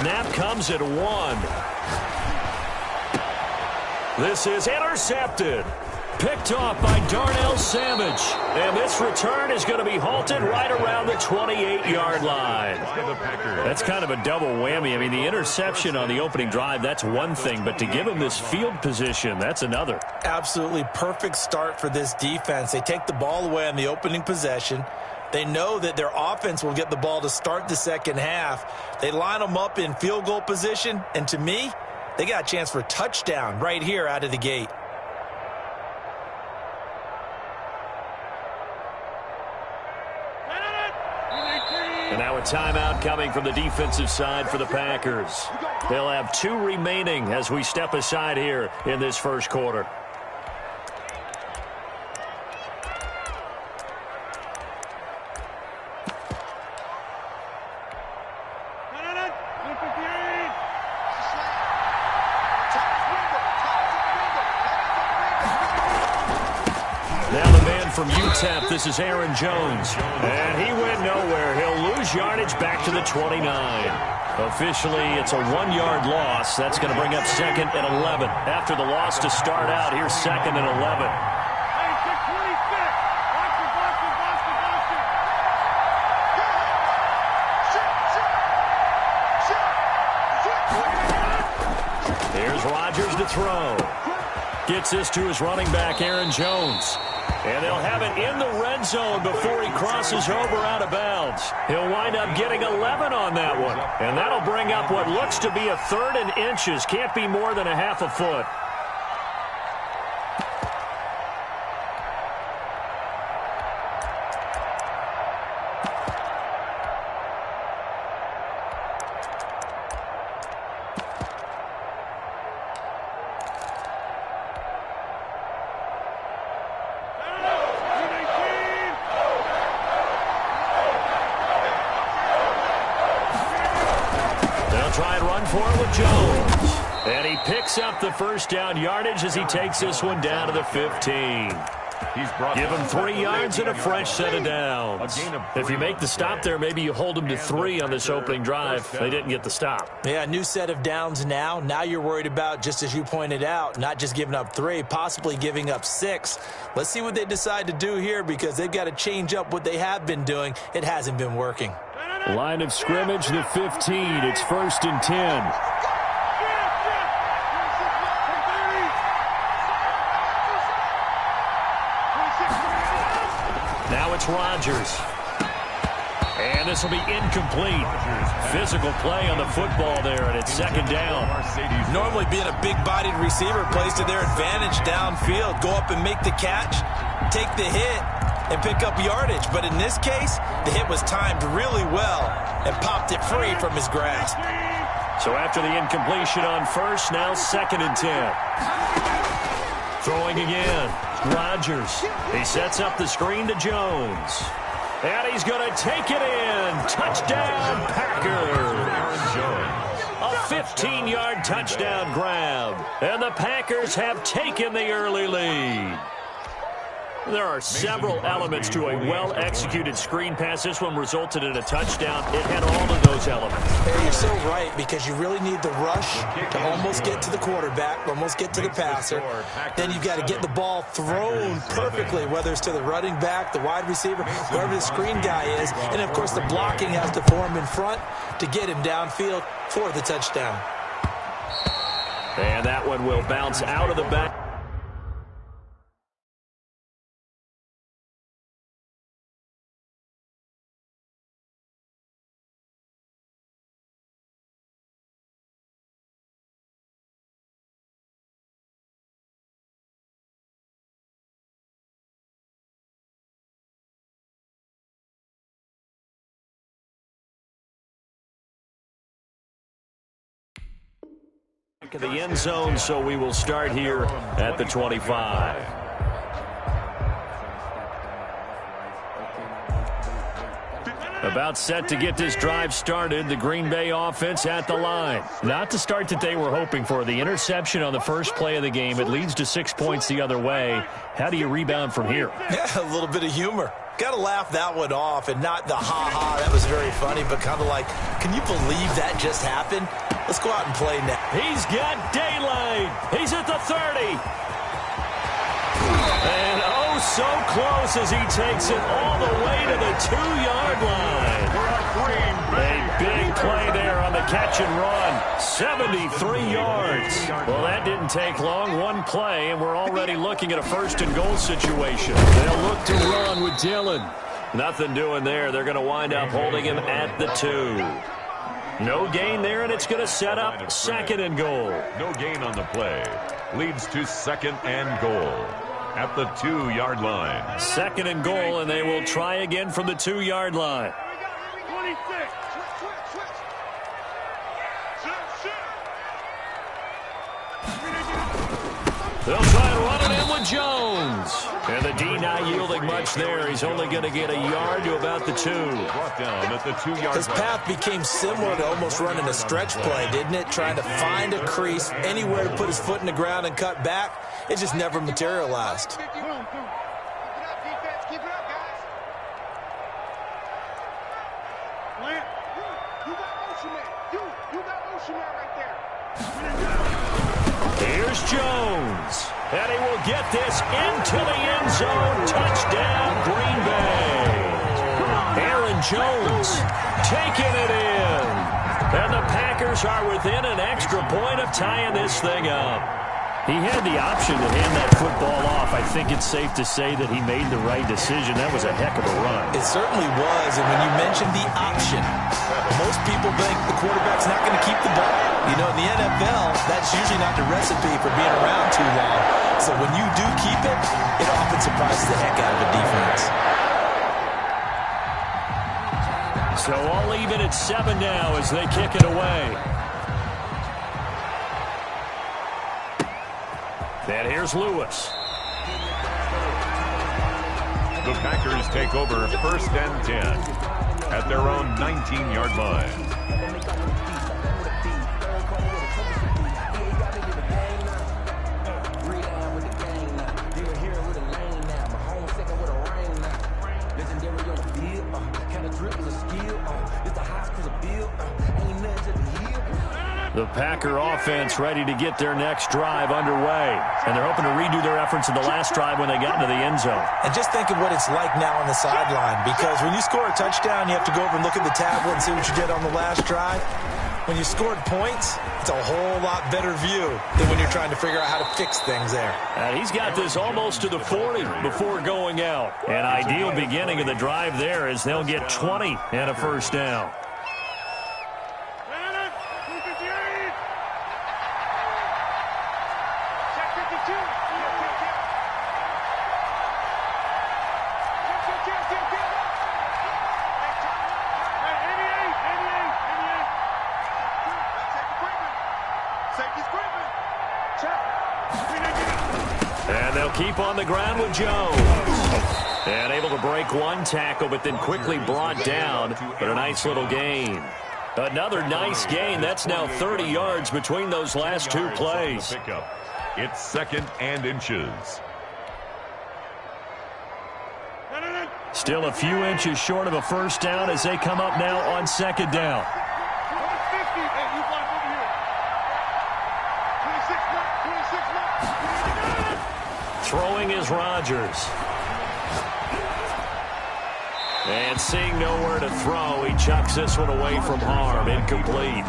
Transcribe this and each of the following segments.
snap comes at 1. This is intercepted. Picked off by Darnell Savage. And this return is going to be halted right around the 28-yard line. That's kind of a double whammy. I mean, the interception on the opening drive, that's one thing. But to give him this field position, that's another. Absolutely perfect start for this defense. They take the ball away on the opening possession. They know that their offense will get the ball to start the second half. They line them up in field goal position. And to me, they got a chance for a touchdown right here out of the gate. And now a timeout coming from the defensive side for the Packers. They'll have 2 remaining as we step aside here in this first quarter. From UTEP, this is Aaron Jones. And he went nowhere. He'll lose yardage back to the 29. Officially, it's a 1-yard loss. That's going to bring up 2nd and 11. After the loss to start out, here's 2nd and 11. Here's Rodgers to throw. Gets this to his running back, Aaron Jones. And they'll have it in the red zone before he crosses over out of bounds. He'll wind up getting 11 on that one. And that'll bring up what looks to be a 3rd and inches. Can't be more than a half a foot. Try and run for it with Jones. And he picks up the first down yardage as he takes this one down to the 15. Give him 3 yards and a fresh set of downs. If you make the stop there, maybe you hold him to 3 on this opening drive. They didn't get the stop. Yeah, new set of downs now. Now you're worried about, just as you pointed out, not just giving up 3, possibly giving up 6. Let's see what they decide to do here because they've got to change up what they have been doing. It hasn't been working. Line of scrimmage, the 15. It's 1st and 10. Now it's Rodgers. And this will be incomplete. Physical play on the football there, and it's 2nd down. Normally being a big-bodied receiver plays to their advantage downfield. Go up and make the catch, take the hit, and pick up yardage. But in this case, the hit was timed really well and popped it free from his grasp. So after the incompletion on first, now 2nd and 10. Throwing again. Rodgers. He sets up the screen to Jones. And he's going to take it in. Touchdown, Packers. A 15-yard touchdown grab. And the Packers have taken the early lead. There are several elements to a well-executed screen pass. This one resulted in a touchdown. It had all of those elements. Hey, you're so right, because you really need the rush to almost get to the quarterback, almost get to the passer. Then you've got to get the ball thrown perfectly, whether it's to the running back, the wide receiver, wherever the screen guy is. And, of course, the blocking has to form in front to get him downfield for the touchdown. And that one will bounce out of the back. Of the end zone, so we will start here at the 25. About set to get this drive started, the Green Bay offense at the line. Not the start that they were hoping for. The interception on the first play of the game, it leads to 6 points the other way. How do you rebound from here? Yeah, a little bit of humor. Got to laugh that one off, and not the ha-ha, that was very funny, but kind of like, can you believe that just happened? Let's go out and play now. He's got daylight. He's at the 30. And oh, so close as he takes it all the way to the 2-yard line. A big play there on the catch and run. 73 yards. Well, that didn't take long. One play, and we're already looking at a first-and-goal situation. They'll look to run with Dillon. Nothing doing there. They're going to wind up holding him at the 2. No gain there, and it's going to set up second and goal. No gain on the play. Leads to second and goal at the 2-yard line. Second and goal, and they will try again from the 2-yard line. 26. They'll try and run it in with Jones. And the D not yielding much there. He's only going to get a yard to about the 2. Brought down at the 2-yard line. His path became similar to almost running a stretch play, didn't it? Trying to find a crease, anywhere to put his foot in the ground and cut back. It just never materialized. Here's Jones. And he will get this into the end zone. Touchdown, Green Bay. Aaron Jones taking it in. And the Packers are within an extra point of tying this thing up. He had the option to hand that football off. I think it's safe to say that he made the right decision. That was a heck of a run. It certainly was, and when you mentioned the option, most people think the quarterback's not going to keep the ball. You know, in the NFL, that's usually not the recipe for being around too long. So when you do keep it, it often surprises the heck out of a defense. So I'll leave it at 7 now as they kick it away. And here's Lewis. The Packers take over first and 10 at their own 19-yard line. The Packer offense ready to get their next drive underway. And they're hoping to redo their efforts in the last drive when they got into the end zone. And just think of what it's like now on the sideline, because when you score a touchdown, you have to go over and look at the tablet and see what you did on the last drive. When you scored points, it's a whole lot better view than when you're trying to figure out how to fix things there. And he's got this almost to the 40 before going out. An ideal beginning of the drive there as they'll get 20 and a first down. And they'll keep on the ground with Jones. And able to break one tackle, but then quickly brought down. But a nice little gain. Another nice gain. That's now 30 yards between those last two plays. It's second and inches. Still a few inches short of a first down as they come up now on second down. Throwing is Rodgers. And seeing nowhere to throw, he chucks this one away from harm. Incomplete.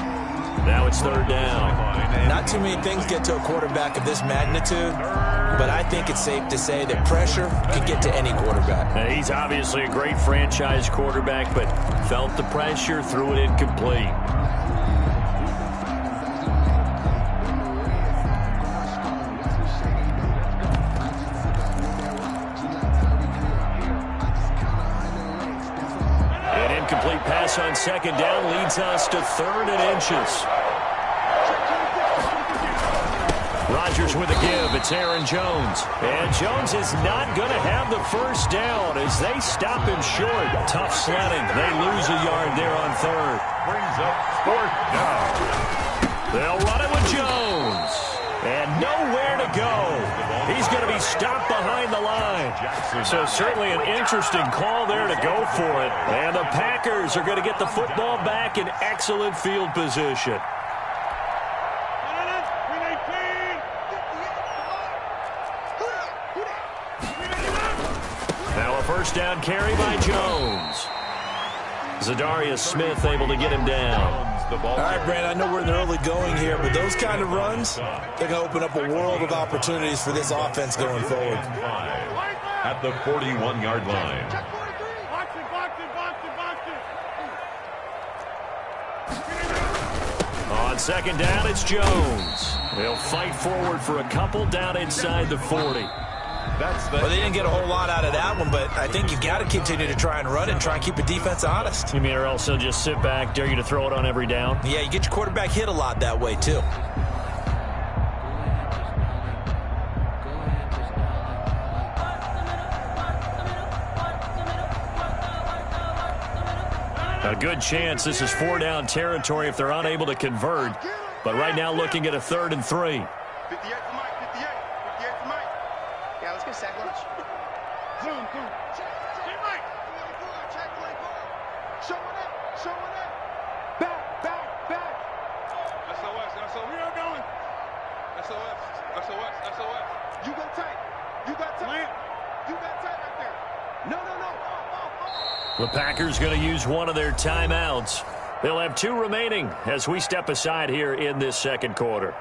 Now it's third down. Not too many things get to a quarterback of this magnitude, but I think it's safe to say that pressure can get to any quarterback. He's obviously a great franchise quarterback, but felt the pressure, threw it incomplete. Incomplete pass on second down leads us to third and inches. Rodgers with a give. It's Aaron Jones. And Jones is not going to have the first down as they stop him short. Tough sledding. They lose a yard there on third. Brings up fourth down. They'll run it with Jones. And nowhere to go. He's going to be stopped behind the line. So certainly an interesting call there to go for it. And the Packers are going to get the football back in excellent field position. Now a first down carry by Jones. Zadarius Smith able to get him down. All right, Brand, I know we're in the early going here, but those kind of runs, they're going to open up a world of opportunities for this offense going forward. At the 41-yard line. On second down, it's Jones. They'll fight forward for a couple down inside the 40. Well, they didn't get a whole lot out of that one, but I think you've got to continue to try and run and try and keep the defense honest. You mean or else they'll just sit back, dare you to throw it on every down? Yeah, you get your quarterback hit a lot that way, too. A good chance this is 4-down territory if they're unable to convert. But right now looking at a 3rd and 3. The Packers going to use one of their timeouts. They'll have 2 remaining as we step aside here in this second quarter.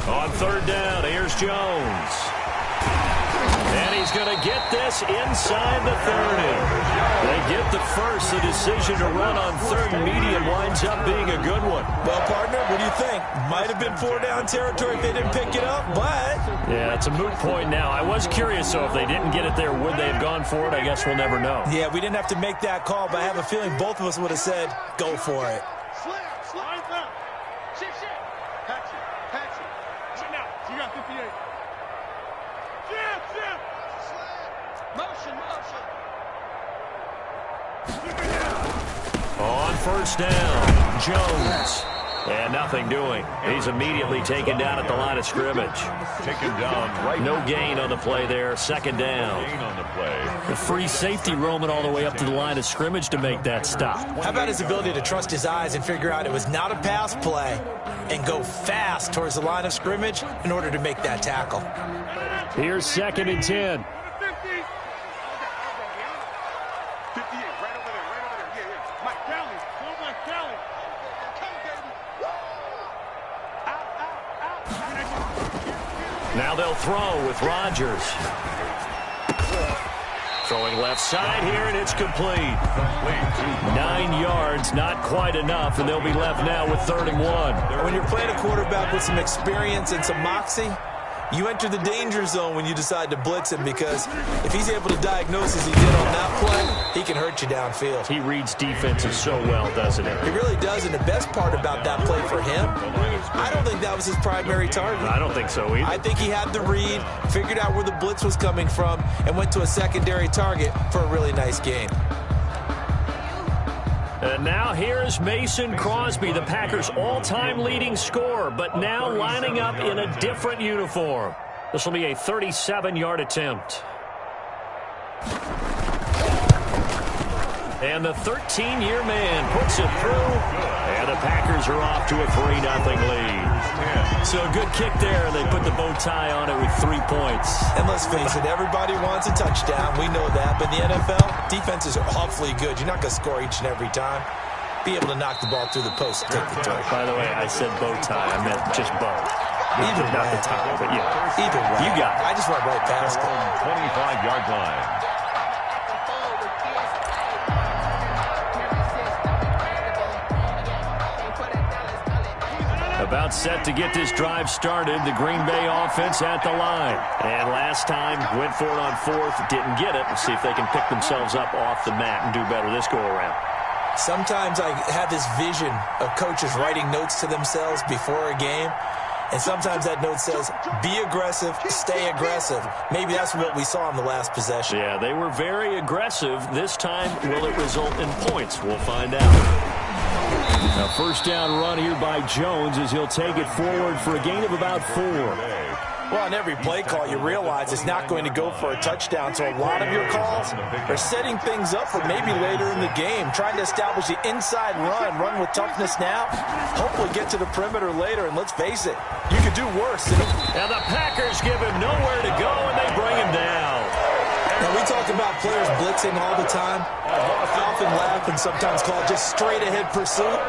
On 3rd down, here's Jones. And he's going to get this inside the 30. They get the first. The decision to run on 3rd and medium winds up being a good one. Well, partner, what do you think? Might have been 4-down territory if they didn't pick it up, but... Yeah, it's a moot point now. I was curious, so if they didn't get it there, would they have gone for it? I guess we'll never know. Yeah, we didn't have to make that call, but I have a feeling both of us would have said, go for it. On 1st down, Jones. And nothing doing. He's immediately taken down at the line of scrimmage. Taken down right. No gain on the play there. 2nd down. Gain on the play. The free safety roaming all the way up to the line of scrimmage to make that stop. How about his ability to trust his eyes and figure out it was not a pass play and go fast towards the line of scrimmage in order to make that tackle? Here's 2nd and 10. Now they'll throw with Rodgers. Throwing left side here, and it's complete. 9 yards, not quite enough, and they'll be left now with 3rd and 1. When you're playing a quarterback with some experience and some moxie, you enter the danger zone when you decide to blitz him, because if he's able to diagnose as he did on that play, he can hurt you downfield. He reads defenses so well, doesn't he? He really does, and the best part about that play for him, I don't think that was his primary target. I don't think so either. I think he had the read, figured out where the blitz was coming from, and went to a secondary target for a really nice gain. And now here's Mason Crosby, the Packers' all-time leading scorer, but now lining up in a different uniform. This will be a 37-yard attempt. And the 13-year man puts it through, and the Packers are off to a 3-0 lead. So a good kick there. They put the bow tie on it with 3 points. And let's face it, everybody wants a touchdown. We know that. But in the NFL, defenses are awfully good. You're not going to score each and every time. Be able to knock the ball through the post and take the throw. By the way, I said bow tie. I meant just bow. Either way. Not the tie, but yeah. Either way. You got it. I just went right past it. 25-yard line. A About set to get this drive started. The Green Bay offense at the line. And last time, went for it on fourth, didn't get it. Let's see if they can pick themselves up off the mat and do better this go-around. Sometimes I have this vision of coaches writing notes to themselves before a game. And sometimes that note says, be aggressive, stay aggressive. Maybe that's what we saw in the last possession. Yeah, they were very aggressive. This time, will it result in points? We'll find out. A first down run here by Jones as he'll take it forward for a gain of about 4. Well, on every play call, you realize it's not going to go for a touchdown. So a lot of your calls are setting things up for maybe later in the game, trying to establish the inside run with toughness now, hopefully get to the perimeter later. And let's face it, you could do worse. And the Packers give him nowhere to go, and they bring him down. Now, we talk about players blitzing all the time. I often laugh and sometimes call it just straight-ahead pursuit.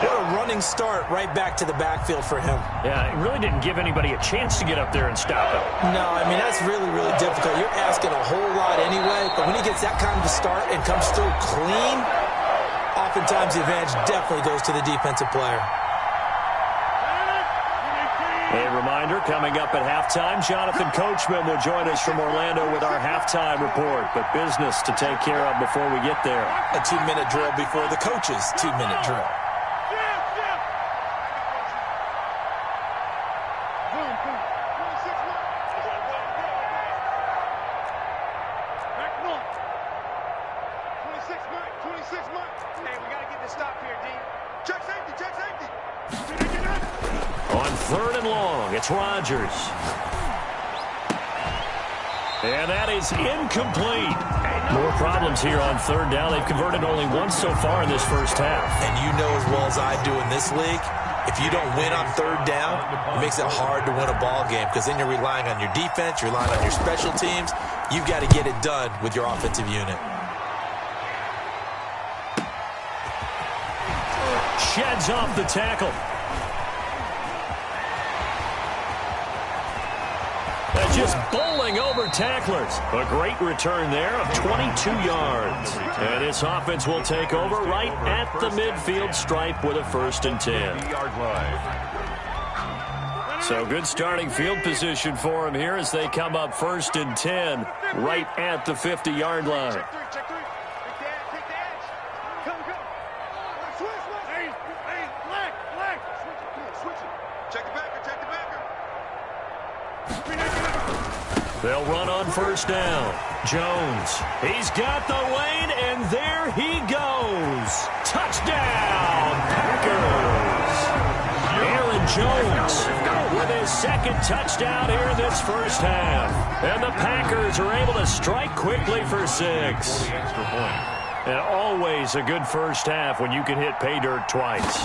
What a running start right back to the backfield for him. Yeah, it really didn't give anybody a chance to get up there and stop him. No, I mean, that's really, really difficult. You're asking a whole lot anyway, but when he gets that kind of a start and comes through clean, oftentimes the advantage definitely goes to the defensive player. A reminder, coming up at halftime, Jonathan Coachman will join us from Orlando with our halftime report. But business to take care of before we get there. A 2-minute drill before the coach's 2-minute drill. It's Rodgers. And that is incomplete. More problems here on third down. They've converted only once so far in this first half. And you know as well as I do in this league, if you don't win on third down, it makes it hard to win a ball game because then you're relying on your defense, you're relying on your special teams. You've got to get it done with your offensive unit. Sheds off the tackle. Just bowling over tacklers. A great return there of 22 yards. And this offense will take over right at the midfield stripe with a 1st and 10. So good starting field position for him here as they come up 1st and 10 right at the 50-yard line. They'll run on 1st down. Jones, he's got the lane, and there he goes. Touchdown, Packers. Aaron Jones with his 2nd touchdown here in this first half. And the Packers are able to strike quickly for 6. And always a good first half when you can hit pay dirt twice.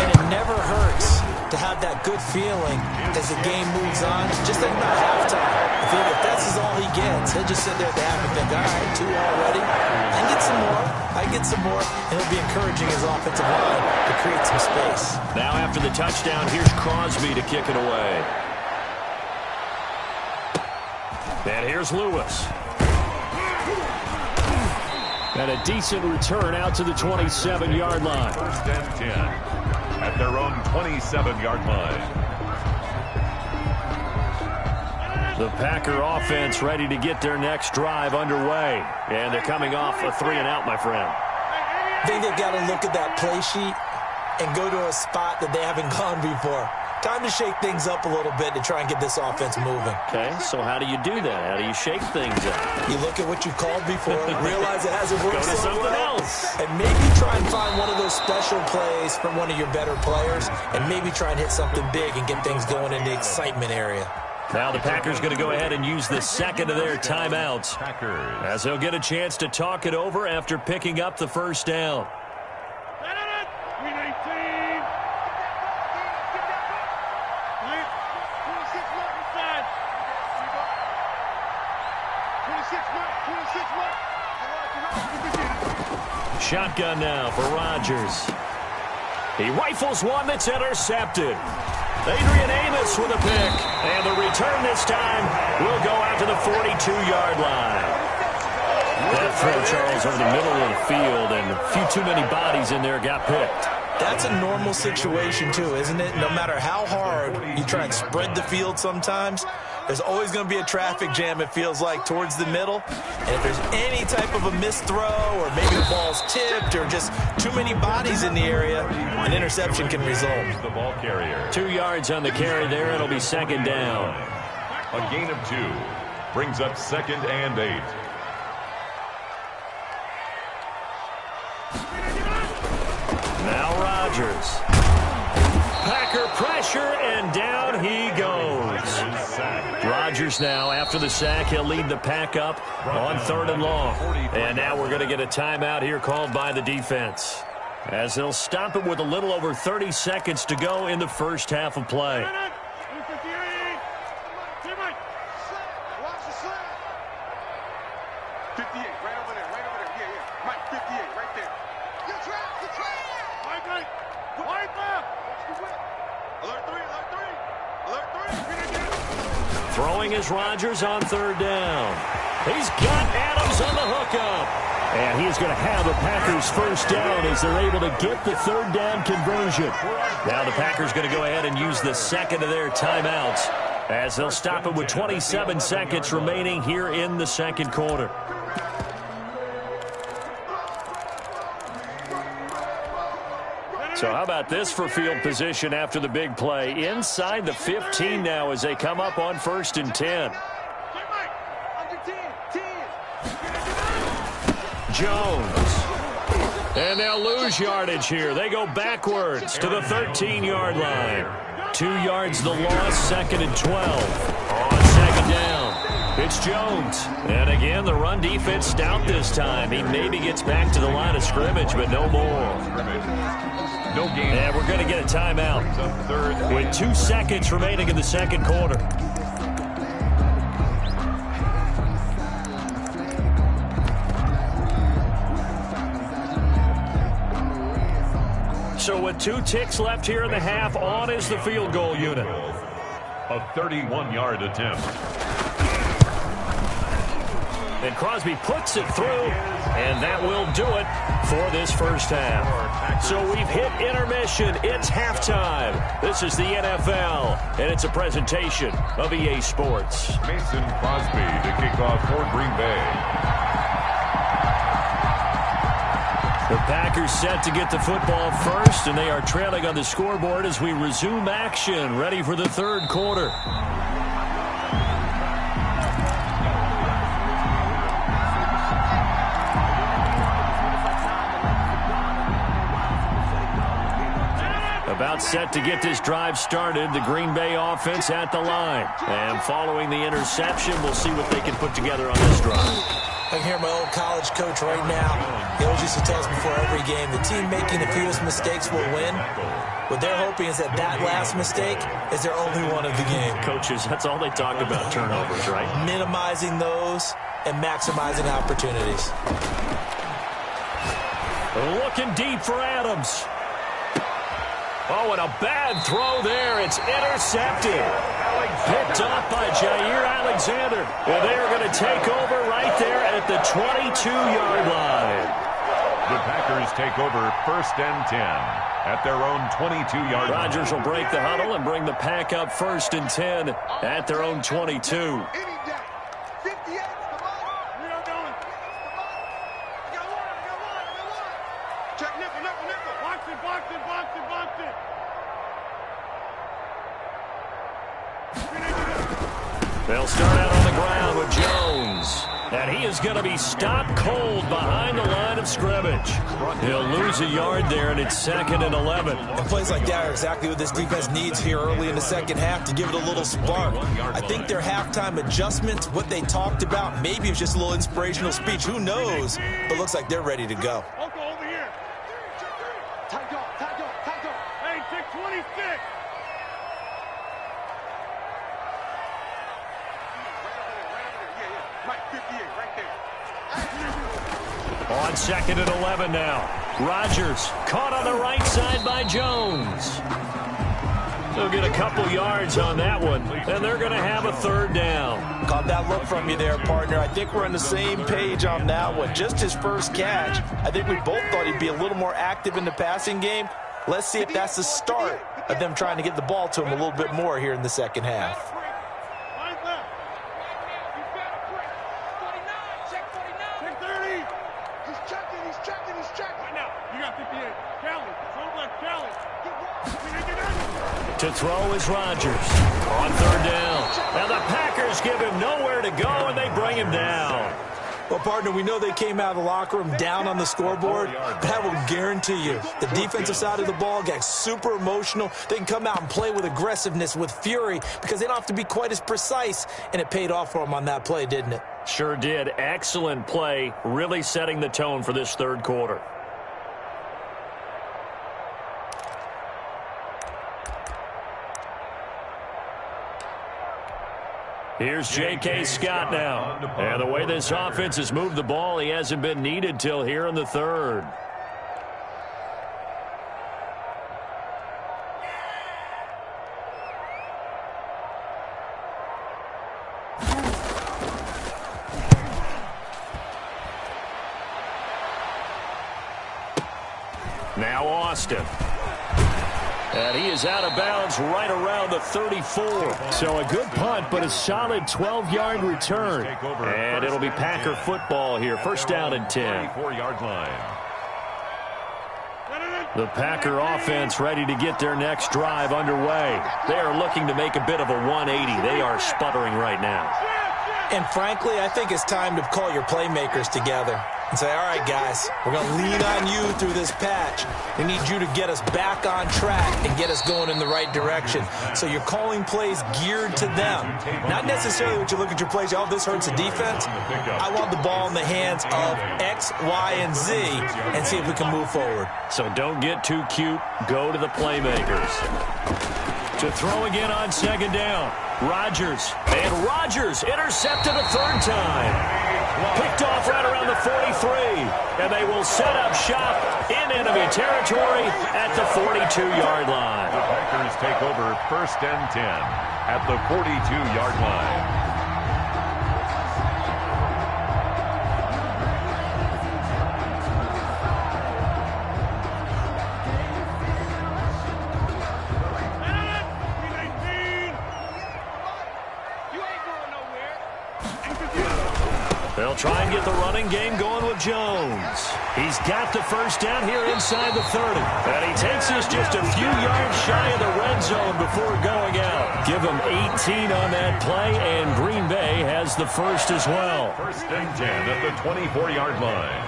And it never hurts to have that good feeling as the game moves on. Just think about halftime. If that's all he gets, he'll just sit there at the half and think, all right, 2 already. I can get some more. I get some more. And he'll be encouraging his offensive line to create some space. Now after the touchdown, here's Crosby to kick it away. And here's Lewis. And a decent return out to the 27-yard line. 1st and 10 at their own 27-yard line. The Packer offense ready to get their next drive underway. And they're coming off a 3-and-out, my friend. I think they've got to look at that play sheet and go to a spot that they haven't gone before. Time to shake things up a little bit to try and get this offense moving. Okay, so how do you do that? How do you shake things up? You look at what you called before, realize it hasn't worked Go to so someone well, else. and maybe try and find one of those special plays from one of your better players, and maybe try and hit something big and get things going in the excitement area. Now the Packers going to go ahead and use the 2nd of their timeouts as they'll get a chance to talk it over after picking up the 1st down. Shotgun now for Rodgers. He rifles one that's intercepted. Adrian Amos with a pick. And the return this time will go out to the 42-yard line. That throw, Charles, over the middle of the field, and a few too many bodies in there got picked. That's a normal situation too, isn't it? No matter how hard you try and spread the field sometimes, there's always going to be a traffic jam, it feels like, towards the middle. And if there's any type of a missed throw or maybe the ball's tipped or just too many bodies in the area, an interception can result. The ball carrier. 2 yards on the carry there. It'll be second down. A gain of 2 brings up 2nd and 8. Now Rodgers. Packer pressure, and down he goes. Rodgers now, after the sack, he'll lead the pack up on 3rd and long. And now we're going to get a timeout here called by the defense, as they'll stop it with a little over 30 seconds to go in the first half of play. Throwing is Rodgers on 3rd down. He's got Adams on the hookup. And he's going to have the Packers first down as they're able to get the 3rd down conversion. Now the Packers going to go ahead and use the second of their timeouts, as they'll stop it with 27 seconds remaining here in the second quarter. So how about this for field position after the big play? Inside the 15 now as they come up on 1st and 10. Jones. And they'll lose yardage here. They go backwards to the 13-yard line. 2 yards the loss, 2nd and 12. On 2nd down, it's Jones. And again, the run defense stout this time. He maybe gets back to the line of scrimmage, but no more. No game. And we're going to get a timeout with 2 seconds remaining in the second quarter. So with 2 ticks left here in the half, on is the field goal unit. A 31-yard attempt. And Crosby puts it through, and that will do it for this first half. So we've hit intermission. It's halftime. This is the NFL, and it's a presentation of EA Sports. Mason Crosby to kick off for Green Bay. The Packers set to get the football first, and they are trailing on the scoreboard as we resume action, ready for the third quarter. About set to get this drive started, the Green Bay offense at the line. And following the interception, we'll see what they can put together on this drive. I can hear my old college coach right now. He always used to tell us before every game, the team making the fewest mistakes will win. What they're hoping is that last mistake is their only one of the game. Coaches, that's all they talk about, turnovers, right? Minimizing those and maximizing opportunities. Looking deep for Adams. Oh, and a bad throw there. It's intercepted. Picked off by Jair Alexander. And they're going to take over right there at the 22-yard line. The Packers take over 1st and 10 at their own 22-yard line. Rodgers will break the huddle and bring the pack up 1st and 10 at their own 22. They'll start out on the ground with Jones. And he is going to be stopped cold behind the line of scrimmage. He'll lose a yard there, and it's 2nd and 11. And plays like that are exactly what this defense needs here early in the second half to give it a little spark. I think their halftime adjustments, what they talked about, maybe it was just a little inspirational speech. Who knows? But looks like they're ready to go. Over here. Tight up. Hey, 626. On 2nd and 11 now. Rodgers caught on the right side by Jones. They'll get a couple yards on that one, and they're going to have a 3rd down. Caught that look from you there, partner. I think we're on the same page on that one. Just his first catch. I think we both thought he'd be a little more active in the passing game. Let's see if that's the start of them trying to get the ball to him a little bit more here in the second half. To throw is Rodgers on third down. Now the Packers give him nowhere to go, and they bring him down. Well, partner, we know they came out of the locker room down on the scoreboard, but I will guarantee you the defensive side of the ball got super emotional. They can come out and play with aggressiveness, with fury, because they don't have to be quite as precise, and it paid off for them on that play, didn't it? Sure did. Excellent play, really setting the tone for this third quarter. Here's J.K. Scott now. And the way this offense has moved the ball, he hasn't been needed till here in the third. Now Austin. And he is out of bounds right around the 34. So a good punt, but a solid 12-yard return. And it'll be Packer football here. First down and 10. 24-yard line. The Packer offense ready to get their next drive underway. They are looking to make a bit of a 180. They are sputtering right now. And frankly, I think it's time to call your playmakers together and say, all right, guys, we're going to lean on you through this patch. We need you to get us back on track and get us going in the right direction. So you're calling plays geared to them. Not necessarily what you look at your plays, oh, this hurts the defense. I want the ball in the hands of X, Y, and Z and see if we can move forward. So don't get too cute. Go to the playmakers. To throw again on second down. Rodgers. And Rodgers intercepted a third time. Picked off right around the 43. And they will set up shop in enemy territory at the 42-yard line. The Packers take over first and 10 at the 42-yard line. They'll try and get the running game going with Jones. He's got the first down here inside the 30. And he takes us just a few yards shy of the red zone before going out. Give him 18 on that play, and Green Bay has the first as well. First and 10 at the 24-yard line.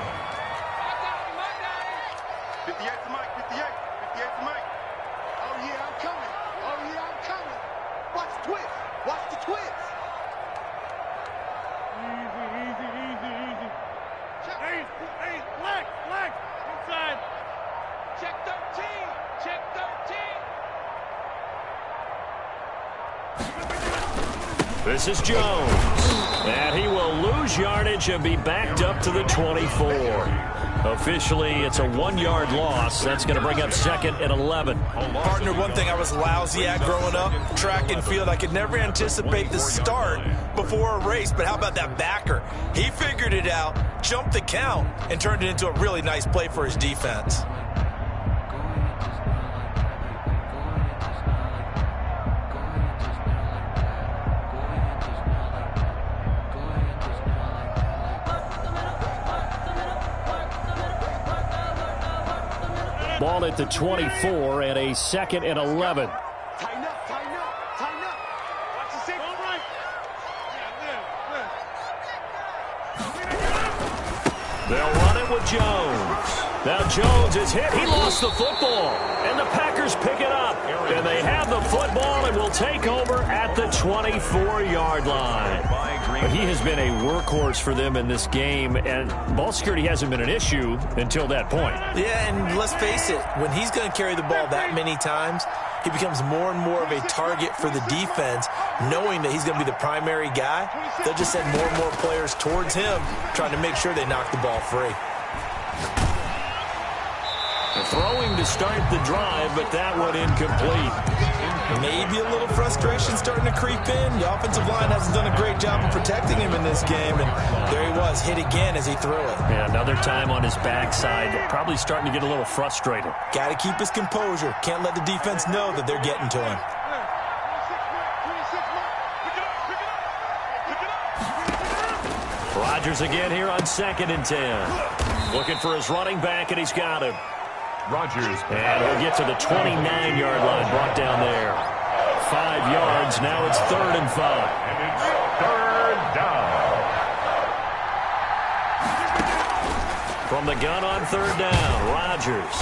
58 to Mike, 58 to Mike. Oh, yeah, I'm coming. Oh, yeah, I'm coming. Watch the twist. Watch the twist. Easy. Hey, flex, inside. Check 13. This is Jones. And he will lose yardage and be backed up to the 24. Officially, it's a 1-yard loss. That's going to bring up second and 11. Partner, one thing I was lousy at growing up, track and field, I could never anticipate the start before a race, but how about that backer? He figured it out, jumped the count, and turned it into a really nice play for his defense. Ball at the 24 and a second and 11. Tighten up. Watch the six. All right. They'll run it with Jones. Now Jones is hit. He lost the football. And the Packers pick it up. And they have the football and will take over at the 24-yard line. But he has been a workhorse for them in this game, and ball security hasn't been an issue until that point. Yeah, and let's face it, when he's going to carry the ball that many times, he becomes more and more of a target for the defense, knowing that he's going to be the primary guy. They'll just send more and more players towards him, trying to make sure they knock the ball free. Throwing to start the drive, but that one incomplete. Maybe a little frustration starting to creep in. The offensive line hasn't done a great job of protecting him in this game, and there he was, hit again as he threw it. Yeah, another time on his backside, probably starting to get a little frustrated. Got to keep his composure. Can't let the defense know that they're getting to him. Rodgers again here on 2nd and 10. Looking for his running back, and he's got him. Rodgers. And he'll get to the 29-yard line, brought down there. 5 yards, now it's 3rd and 5. And it's 3rd down. From the gun on 3rd down, Rodgers.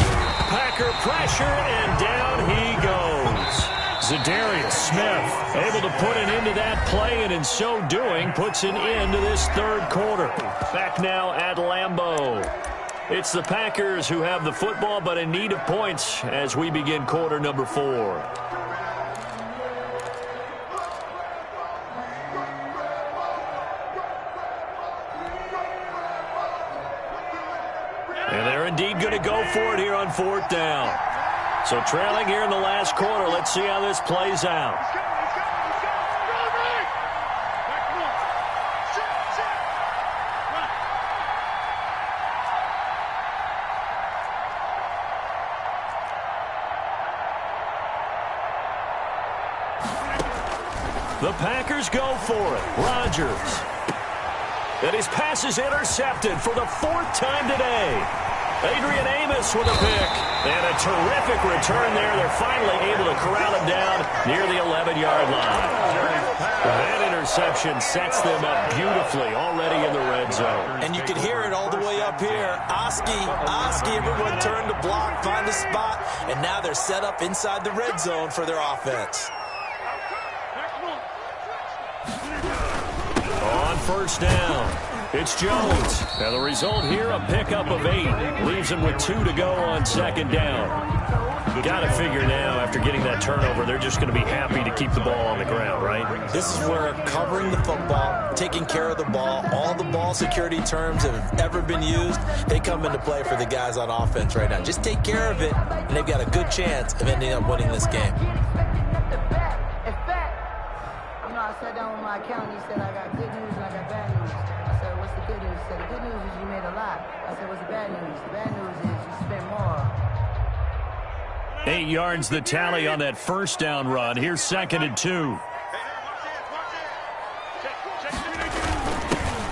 Packer pressure, and down he goes. Za'Darius Smith able to put an end to that play, and in so doing, puts an end to this 3rd quarter. Back now at Lambeau. It's the Packers who have the football, but in need of points as we begin quarter number 4. And they're indeed going to go for it here on 4th down. So trailing here in the last quarter, let's see how this plays out. The Packers go for it. Rodgers. And his pass is intercepted for the 4th time today. Adrian Amos with a pick. And a terrific return there. They're finally able to corral him down near the 11-yard line. That interception sets them up beautifully already in the red zone. And you can hear it all the way up here. Oski, everyone turned to block, find a spot, and now they're set up inside the red zone for their offense. On 1st down, it's Jones. Now the result here, a pickup of 8. Leaves him with 2 to go on 2nd down. Got to figure now, after getting that turnover, they're just going to be happy to keep the ball on the ground, right? This is where covering the football, taking care of the ball, all the ball security terms that have ever been used, they come into play for the guys on offense right now. Just take care of it, and they've got a good chance of ending up winning this game. I sat down with my accountant. He said, I got good news and I got bad news. I said, what's the good news? He said, the good news is you made a lot. I said, what's the bad news? The bad news is you spent more. 8 yards the tally on that 1st down run. Here's 2nd and 2.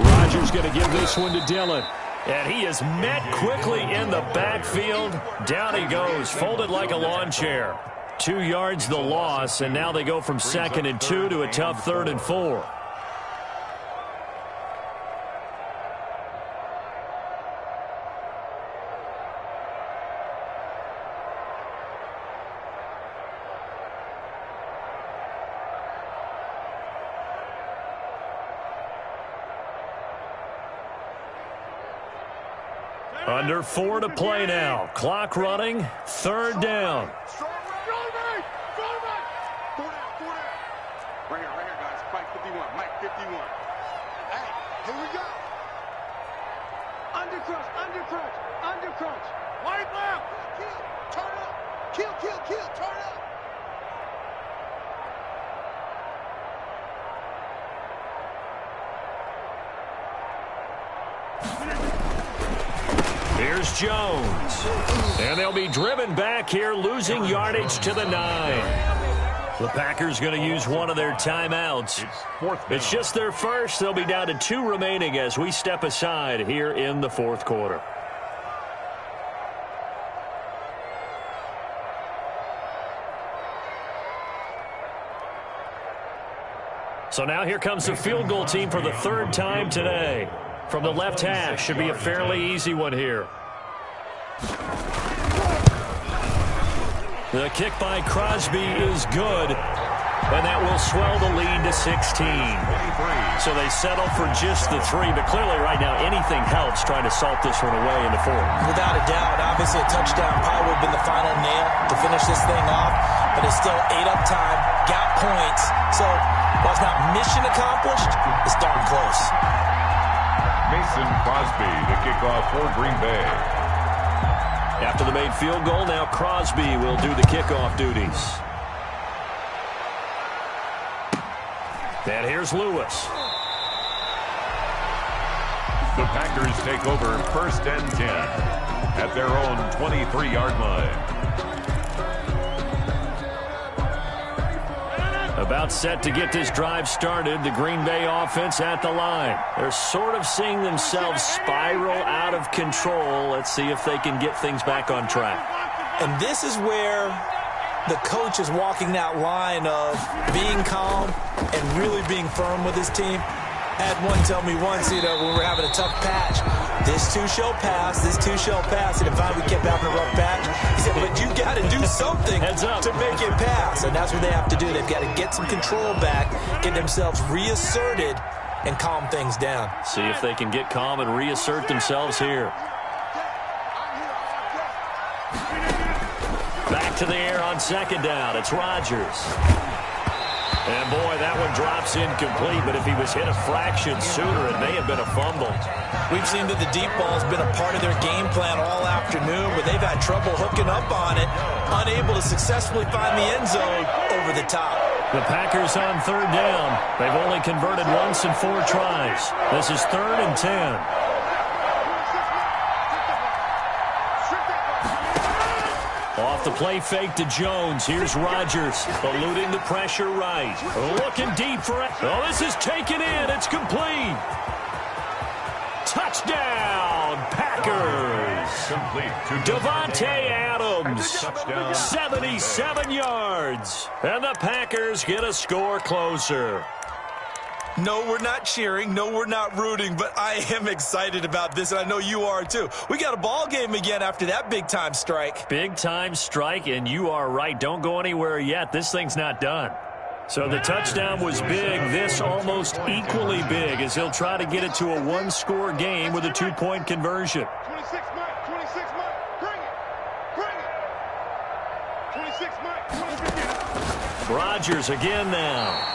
Rodgers going to give this one to Dillon. And he is met quickly in the backfield. Down he goes, folded like a lawn chair. 2 yards the loss, and now they go from 2nd and 2 to a tough 3rd and 4. Under 4 to play now. Clock running, 3rd down. Under crunch. Wide left. Kill. Turn up. Kill. Turn up. Here's Jones. And they'll be driven back here, losing yardage to the 9. The Packers going to use one of their timeouts. It's just their first. They'll be down to 2 remaining as we step aside here in the 4th quarter. So now here comes the field goal team for the 3rd time today. From the left hash, should be a fairly easy one here. The kick by Crosby is good, and that will swell the lead to 16. So they settle for just the 3, but clearly right now anything helps trying to salt this one away in the 4th. Without a doubt, obviously a touchdown probably would have been the final nail to finish this thing off, but it's still 8 up time, got points, so while it's not mission accomplished, it's darn close. Mason Crosby, the kickoff for Green Bay. After the made field goal, now Crosby will do the kickoff duties. And here's Lewis. The Packers take over 1st and 10 at their own 23-yard line. About set to get this drive started, the Green Bay offense at the line. They're sort of seeing themselves spiral out of control. Let's see if they can get things back on track. And this is where the coach is walking that line of being calm and really being firm with his team. Had one tell me once, when we were having a tough patch, this too shall pass, this too shall pass. And if we kept having a rough patch, he said, but you got to do something to make it pass. And that's what they have to do. They've got to get some control back, get themselves reasserted, and calm things down. See if they can get calm and reassert themselves here. Back to the air on 2nd down. It's Rodgers. And, boy, that one drops incomplete, but if he was hit a fraction sooner, it may have been a fumble. We've seen that the deep ball has been a part of their game plan all afternoon, but they've had trouble hooking up on it, unable to successfully find the end zone over the top. The Packers on 3rd down. They've only converted once in 4 tries. This is 3rd and 10. Off the play fake to Jones. Here's Rodgers, eluding the pressure right. Looking deep for it. Oh, this is taken in. It's complete. Touchdown, Packers. Complete to Devontae Adams, 77 yards. And the Packers get a score closer. No, we're not cheering. No, we're not rooting, but I am excited about this, and I know you are too. We got a ball game again after that big-time strike. Big-time strike, and you are right. Don't go anywhere yet. This thing's not done. So the touchdown was big. This almost equally big as he'll try to get it to a 1-score game with a 2-point conversion. 26 Mike, 26 Mike, bring it. 26 Mike, Rodgers again now.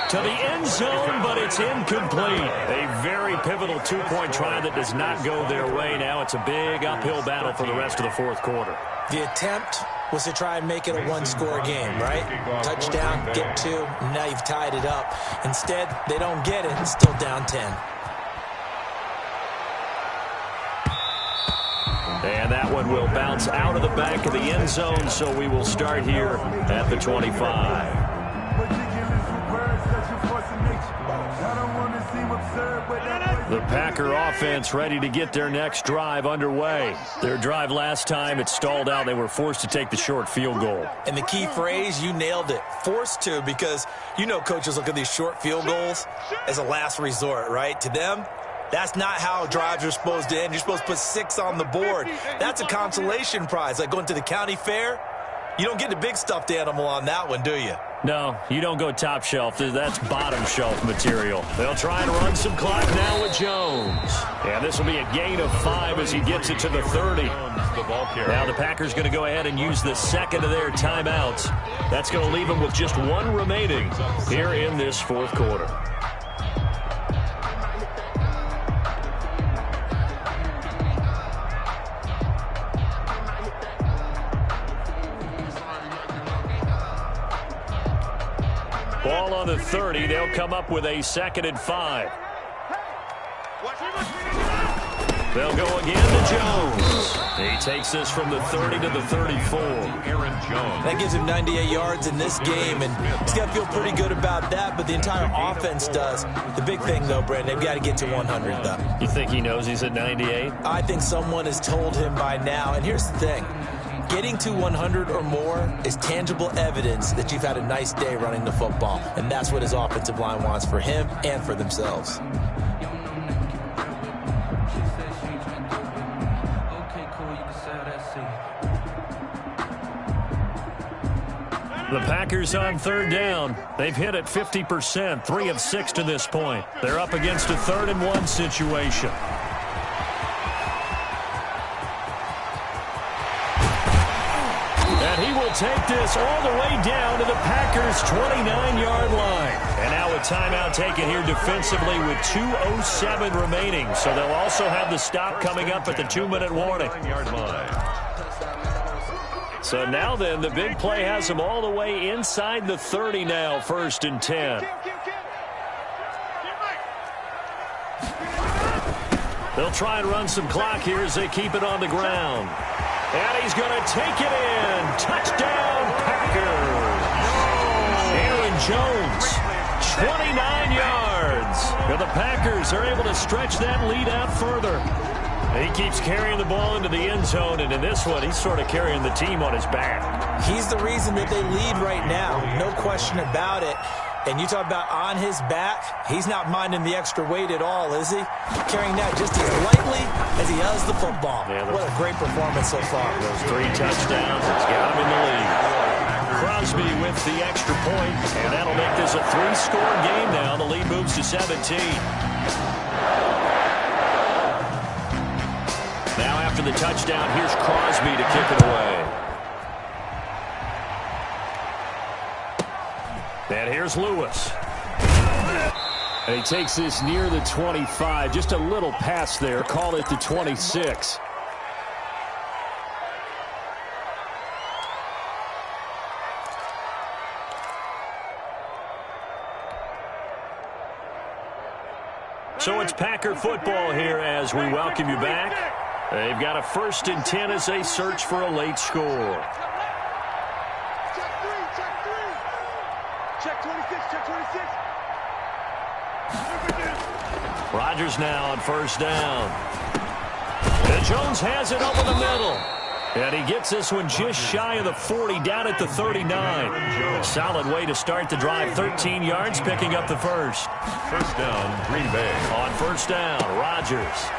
To the end zone, but it's incomplete. A very pivotal 2-point try that does not go their way. Now it's a big uphill battle for the rest of the 4th quarter. The attempt was to try and make it a 1-score game, right? Touchdown, get 2, and now you've tied it up. Instead, they don't get it, it's still down 10. And that one will bounce out of the back of the end zone, so we will start here at the 25. The Packer offense ready to get their next drive underway. Their drive last time, it stalled out. They were forced to take the short field goal. And the key phrase, you nailed it, forced to, because coaches look at these short field goals as a last resort, right? To them, that's not how drives are supposed to end. You're supposed to put 6 on the board. That's a consolation prize. Like going to the county fair, you don't get the big stuffed animal on that one, do you? No, you don't go top shelf. That's bottom shelf material. They'll try and run some clock now with Jones. And this will be a gain of 5 as he gets it to the 30. Now the Packers going to go ahead and use the second of their timeouts. That's going to leave them with just 1 remaining here in this 4th quarter. Ball on the 30. They'll come up with a 2nd and 5. They'll go again to Jones. He takes this from the 30 to the 34. Aaron Jones. That gives him 98 yards in this game, and he's got to feel pretty good about that, but the entire offense does. The big thing, though, Brandon, they've got to get to 100, though. You think he knows he's at 98? I think someone has told him by now, and here's the thing. Getting to 100 or more is tangible evidence that you've had a nice day running the football, and that's what his offensive line wants for him and for themselves. The Packers on 3rd down. They've hit it 50%, 3 of 6 to this point. They're up against a 3rd and 1 situation. And he will take this all the way down to the Packers' 29-yard line. And now a timeout taken here defensively with 2:07 remaining. So they'll also have the stop coming up at the 2-minute warning. So now then, the big play has them all the way inside the 30 now, 1st and 10. They'll try and run some clock here as they keep it on the ground. And he's going to take it in. Touchdown, Packers. Aaron Jones, 29 yards. And the Packers are able to stretch that lead out further. He keeps carrying the ball into the end zone, and in this one, he's sort of carrying the team on his back. He's the reason that they lead right now, no question about it. And you talk about on his back, he's not minding the extra weight at all, is he? Carrying that just as lightly as he does the football. Yeah, what a great performance so far. Those 3 touchdowns, it's got him in the lead. Crosby with the extra point, and that'll make this a 3-score game now. The lead moves to 17. Now after the touchdown, here's Crosby to kick it away. And here's Lewis. And he takes this near the 25. Just a little pass there. Call it the 26. So it's Packer football here as we welcome you back. They've got a 1st and 10 as they search for a late score. Check 26, check 26. Rodgers now on 1st down. And Jones has it over the middle. And he gets this one just shy of the 40, down at the 39. Solid way to start the drive. 13 yards, picking up the first. 1st down, Green Bay. On 1st down, Rodgers.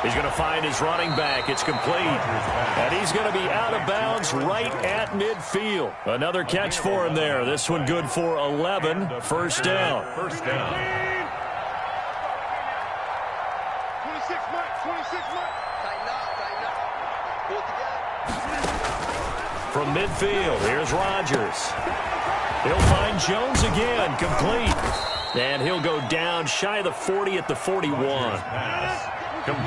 He's going to find his running back. It's complete. And he's going to be out of bounds right at midfield. Another catch for him there. This one good for 11. 1st down. 1st down. 26 Mike, 26 Mike. Tighten up. Pull it together. From midfield, here's Rodgers. He'll find Jones again, complete. And he'll go down shy of the 40 at the 41.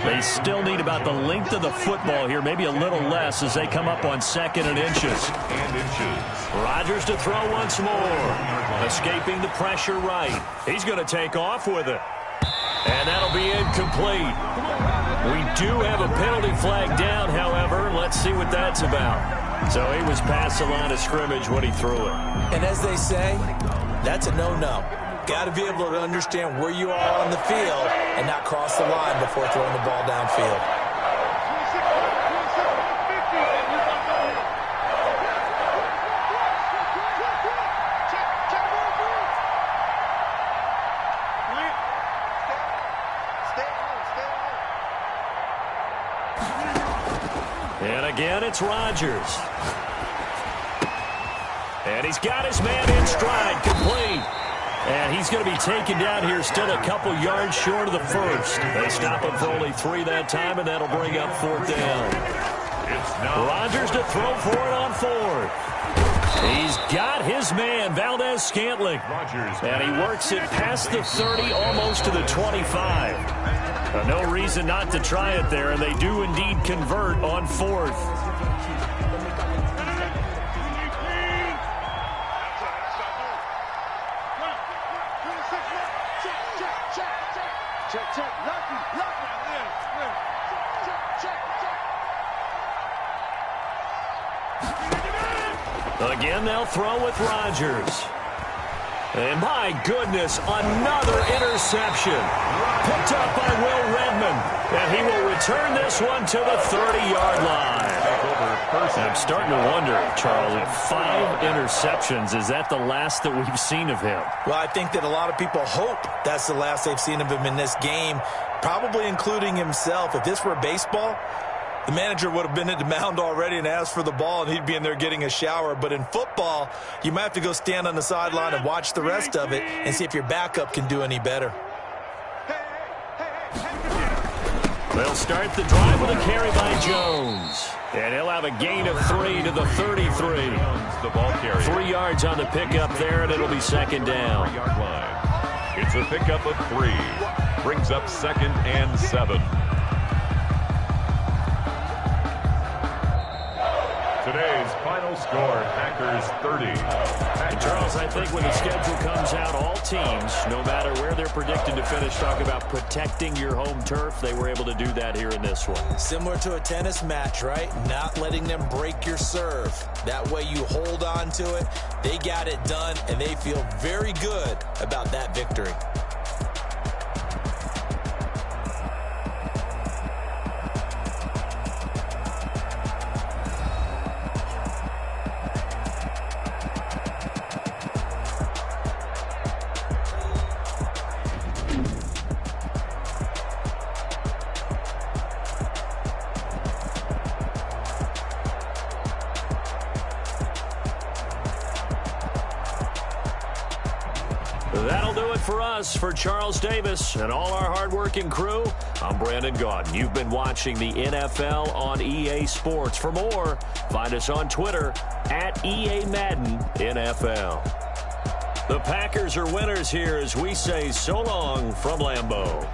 They still need about the length of the football here, maybe a little less as they come up on 2nd and inches. Rodgers to throw once more. Escaping the pressure right. He's going to take off with it. And that'll be incomplete. We do have a penalty flag down, however. Let's see what that's about. So he was past the line of scrimmage when he threw it. And as they say, that's a no-no. Got to be able to understand where you are on the field and not cross the line before throwing the ball downfield. And again, it's Rodgers. And he's got his man in stride, complete. And he's going to be taken down here still a couple yards short of the first. They stop him for only 3 that time, and that'll bring up 4th down. Rodgers to throw for it on 4th. He's got his man, Valdez-Scantling. And he works it past the 30, almost to the 25. No reason not to try it there, and they do indeed convert on 4th. Again, they'll throw with Rodgers. And my goodness, another interception. Picked up by Will Redmond. And he will return this one to the 30-yard line. I'm starting to wonder, Charlie, 5 interceptions. Is that the last that we've seen of him? Well, I think that a lot of people hope that's the last they've seen of him in this game, probably including himself. If this were baseball, the manager would have been at the mound already and asked for the ball, and he'd be in there getting a shower. But in football, you might have to go stand on the sideline and watch the rest of it and see if your backup can do any better. They'll start the drive with a carry by Jones. And he'll have a gain of 3 to the 33. The ball carrier. 3 yards on the pickup there, and it'll be 2nd down. It's a pickup of 3. Brings up 2nd and 7. today's final score, Packers 30. And Charles, I think when the schedule comes out, all teams, no matter where they're predicted to finish, talk about protecting your home turf. They were able to do that here in this one. Similar to a tennis match, right? Not letting them break your serve. That way you hold on to it. They got it done, and they feel very good about that victory. That'll do it for us. For Charles Davis and all our hardworking crew, I'm Brandon Gaudin. You've been watching the NFL on EA Sports. For more, find us on Twitter at EA Madden NFL. The Packers are winners here as we say so long from Lambeau.